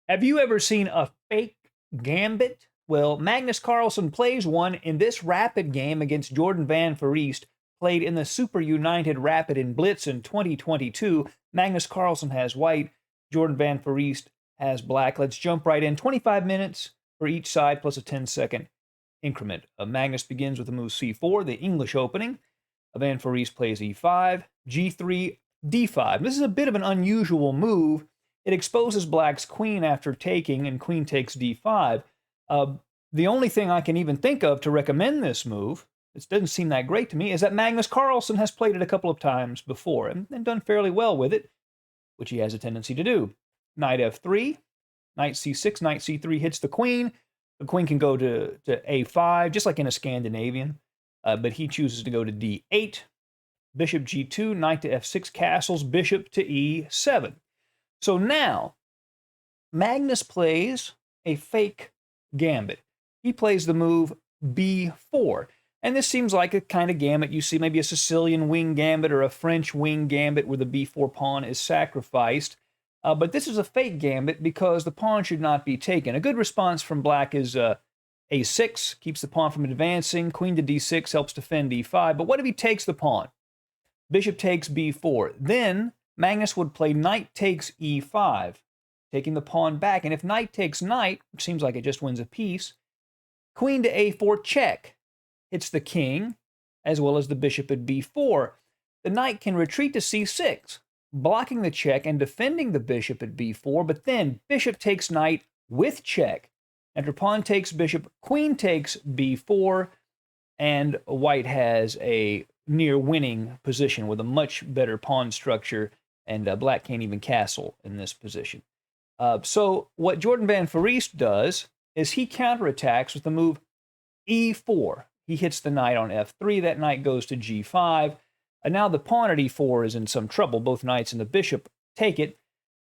Have you ever seen a fake gambit? Well, Magnus Carlsen plays one in this rapid game against Jordan Van Foreest, played in the Super United Rapid in Blitz in 2022. Magnus Carlsen has white, Jordan Van Foreest has black. Let's jump right in. 25 minutes for each side plus a 10-second increment. Magnus begins with the move c4, the English opening. Van Foreest plays e5, g3, d5. This is a bit of an unusual move. It exposes black's queen after taking, and queen takes d5. The only thing I can even think of to recommend this move, it doesn't seem that great to me, is that Magnus Carlsen has played it a couple of times before and done fairly well with it, which he has a tendency to do. Knight f3, knight c6, knight c3 hits the queen. The queen can go to a5, just like in a Scandinavian, but he chooses to go to d8. Bishop g2, knight to f6, castles, bishop to e7. So now, Magnus plays a fake gambit. He plays the move b4. And this seems like a kind of gambit you see, maybe a Sicilian wing gambit or a French wing gambit where the b4 pawn is sacrificed. But this is a fake gambit because the pawn should not be taken. A good response from black is a6, keeps the pawn from advancing. Queen to d6 helps defend e5. But what if he takes the pawn? Bishop takes b4. Then Magnus would play knight takes e5, taking the pawn back. And if knight takes knight, which seems like it just wins a piece, queen to a4 check hits the king, as well as the bishop at b4. The knight can retreat to c6, blocking the check and defending the bishop at b4, but then bishop takes knight with check. After pawn takes bishop, queen takes b4, and white has a near winning position with a much better pawn structure, and black can't even castle in this position. So what Jordan Van Foreest does is he counterattacks with the move e4. He hits the knight on f3. That knight goes to g5. And now the pawn at e4 is in some trouble. Both knights and the bishop take it.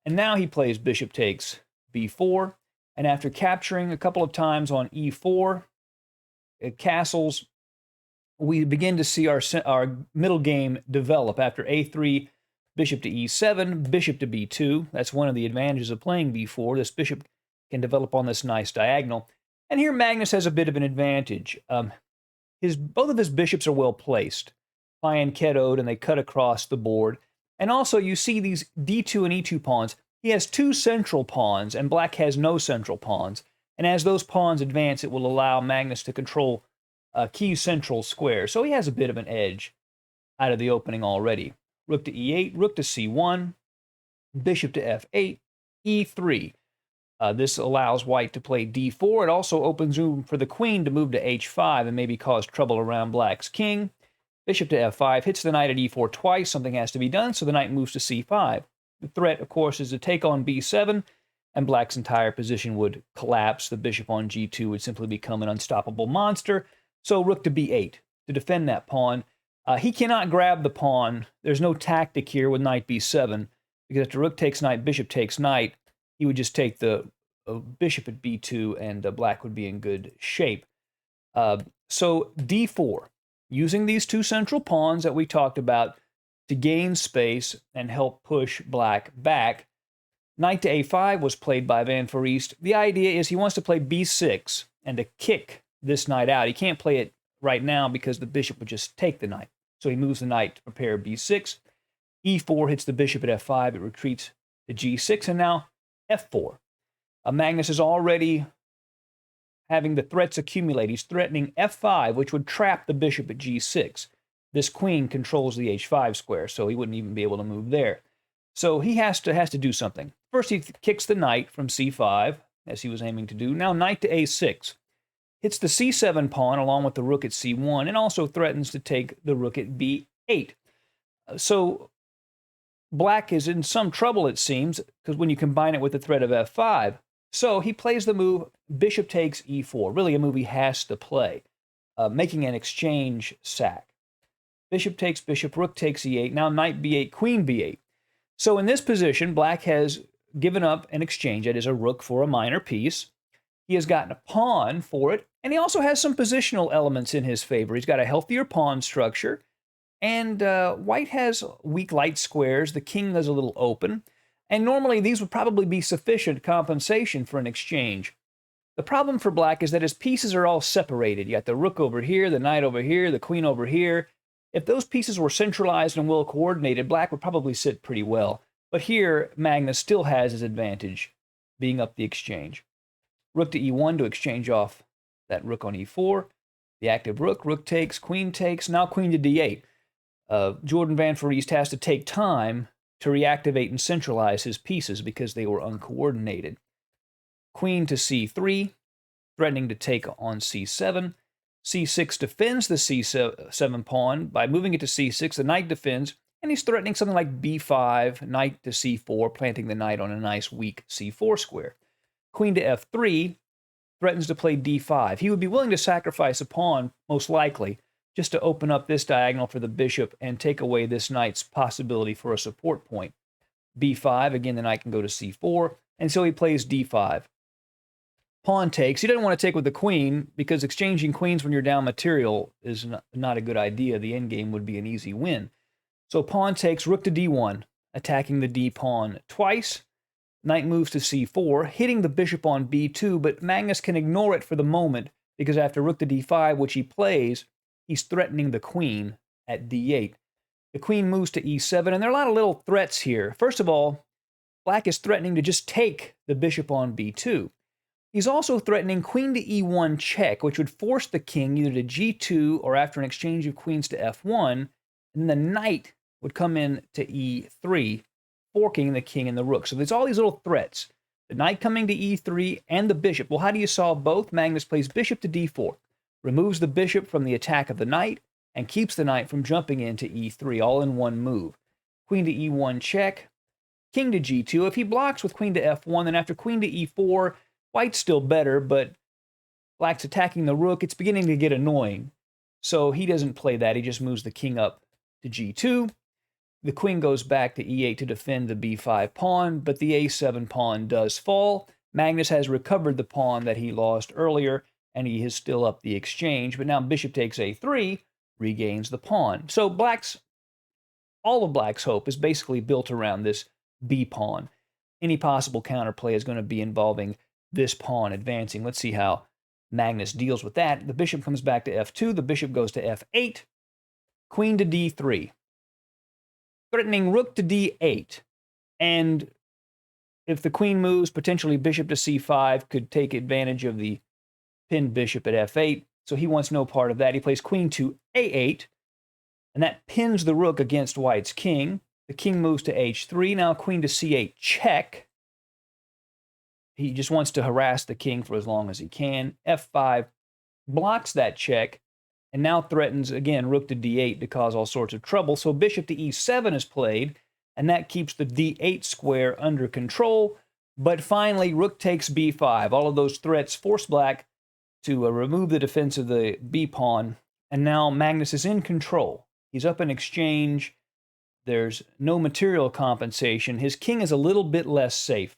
And now he plays bishop takes b4. And after capturing a couple of times on e4, castles, we begin to see our middle game develop. After a3, bishop to e7, bishop to b2. That's one of the advantages of playing b4. This bishop can develop on this nice diagonal. And here Magnus has a bit of an advantage. Both of his bishops are well placed, fianchettoed, and they cut across the board. And also you see these d2 and e2 pawns. He has two central pawns, and black has no central pawns. And as those pawns advance, it will allow Magnus to control key central squares. So he has a bit of an edge out of the opening already. Rook to e8, rook to c1, bishop to f8, e3. This allows white to play d4. It also opens room for the queen to move to h5 and maybe cause trouble around black's king. Bishop to f5 hits the knight at e4 twice. Something has to be done, so the knight moves to c5. The threat, of course, is to take on b7, and black's entire position would collapse. The bishop on g2 would simply become an unstoppable monster. So rook to b8 to defend that pawn. He cannot grab the pawn. There's no tactic here with knight b7, because after rook takes knight, bishop takes knight, he would just take the bishop at b2, and black would be in good shape. So d4, using these two central pawns that we talked about to gain space and help push black back. Knight to a5 was played by Van Foreest. The idea is he wants to play b6 and to kick this knight out. He can't play it right now because the bishop would just take the knight. So he moves the knight to prepare b6. e4 hits the bishop at f5. It retreats to g6, and now f4. Magnus is already having the threats accumulate. He's threatening f5, which would trap the bishop at g6. This queen controls the h5 square, so he wouldn't even be able to move there. So he has to do something. First, he kicks the knight from c5, as he was aiming to do. Now knight to a6. Hits the c7 pawn along with the rook at c1, and also threatens to take the rook at b8. So black is in some trouble, it seems, because when you combine it with the threat of f5. So he plays the move bishop takes e4, really a move he has to play, making an exchange sack. Bishop takes bishop, rook takes e8, now knight b8, queen b8. So in this position, black has given up an exchange, that is a rook for a minor piece. He has gotten a pawn for it, and he also has some positional elements in his favor. He's got a healthier pawn structure, and white has weak light squares. The king is a little open. And normally these would probably be sufficient compensation for an exchange. The problem for black is that his pieces are all separated. You got the rook over here, the knight over here, the queen over here. If those pieces were centralized and well coordinated, black would probably sit pretty well. But here, Magnus still has his advantage, being up the exchange. Rook to e1 to exchange off that rook on e4. The active rook, rook takes, now queen to d8. Jordan Van Foreest has to take time to reactivate and centralize his pieces because they were uncoordinated. Queen to c3, threatening to take on c7. c6 defends the c7 pawn by moving it to c6. The knight defends, and he's threatening something like b5, knight to c4, planting the knight on a nice weak c4 square. Queen to f3 threatens to play d5. He would be willing to sacrifice a pawn, most likely, just to open up this diagonal for the bishop and take away this knight's possibility for a support point. b5, again, the knight can go to c4, and so he plays d5. Pawn takes. He doesn't want to take with the queen because exchanging queens when you're down material is not a good idea. The endgame would be an easy win. So pawn takes, rook to d1, attacking the d pawn twice. Knight moves to c4, hitting the bishop on b2, but Magnus can ignore it for the moment because after rook to d5, which he plays, he's threatening the queen at d8. The queen moves to e7, and there are a lot of little threats here. First of all, black is threatening to just take the bishop on b2. He's also threatening queen to e1 check, which would force the king either to g2 or after an exchange of queens to f1, and the knight would come in to e3, forking the king and the rook. So there's all these little threats. The knight coming to e3 and the bishop. Well, how do you solve both? Magnus plays bishop to d4, removes the bishop from the attack of the knight, and keeps the knight from jumping into e3, all in one move. Queen to e1 check, king to g2. If he blocks with queen to f1, then after queen to e4, white's still better, but black's attacking the rook. It's beginning to get annoying. So he doesn't play that. He just moves the king up to g2. The queen goes back to e8 to defend the b5 pawn, but the a7 pawn does fall. Magnus has recovered the pawn that he lost earlier, and he is still up the exchange. But now bishop takes a3, regains the pawn. So all of black's hope is basically built around this b pawn. Any possible counterplay is going to be involving this pawn advancing. Let's see how Magnus deals with that. The bishop comes back to f2. The bishop goes to f8. Queen to d3. Threatening rook to d8. And if the queen moves, potentially bishop to c5 could take advantage of the pinned bishop at f8. So he wants no part of that. He plays queen to a8. And that pins the rook against white's king. The king moves to h3. Now queen to c8 check. He just wants to harass the king for as long as he can. f5 blocks that check and now threatens, again, rook to d8 to cause all sorts of trouble. So bishop to e7 is played, and that keeps the d8 square under control. But finally, rook takes b5. All of those threats force black to remove the defense of the b pawn, and now Magnus is in control. He's up in exchange. There's no material compensation. His king is a little bit less safe.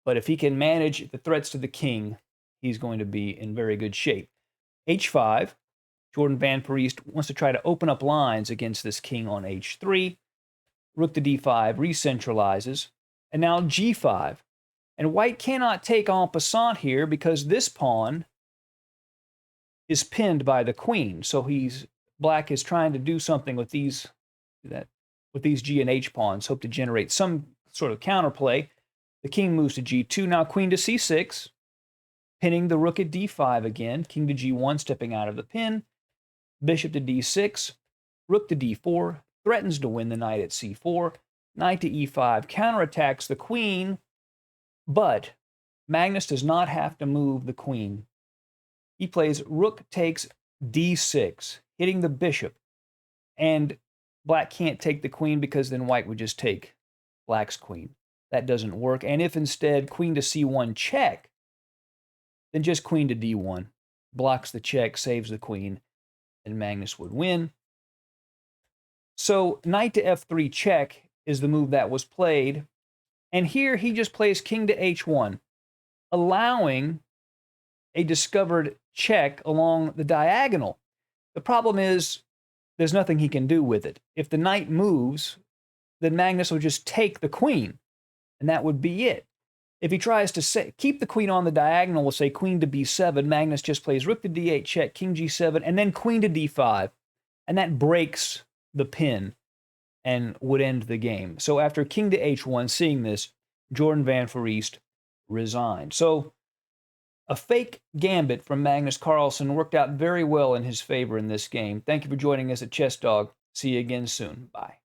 But if he can manage the threats to the king, he's going to be in very good shape. h5, Jordan Van Foreest wants to try to open up lines against this king on h3. Rook to d5 recentralizes. And now g5. And white cannot take en passant here because this pawn is pinned by the queen. So black is trying to do something with these g and h pawns, hope to generate some sort of counterplay. The king moves to g2. Now queen to c6, pinning the rook at d5 again. King to g1, stepping out of the pin. Bishop to d6. Rook to d4. Threatens to win the knight at c4. Knight to e5. Counterattacks the queen. But Magnus does not have to move the queen. He plays rook takes d6, hitting the bishop. And black can't take the queen because then white would just take black's queen. That doesn't work. And if instead queen to c1 check, then just queen to d1. Blocks the check, saves the queen, and Magnus would win. So knight to f3 check is the move that was played. And here he just plays king to h1, allowing a discovered check along the diagonal. The problem is there's nothing he can do with it. If the knight moves, then Magnus will just take the queen. and that would be it. If he tries to keep the queen on the diagonal, we'll say queen to b7. Magnus just plays rook to d8 check, king g7, and then queen to d5. And that breaks the pin and would end the game. So after king to h1, seeing this, Jordan Van Foreest resigned. So a fake gambit from Magnus Carlsen worked out very well in his favor in this game. Thank you for joining us at Chess Dog. See you again soon. Bye.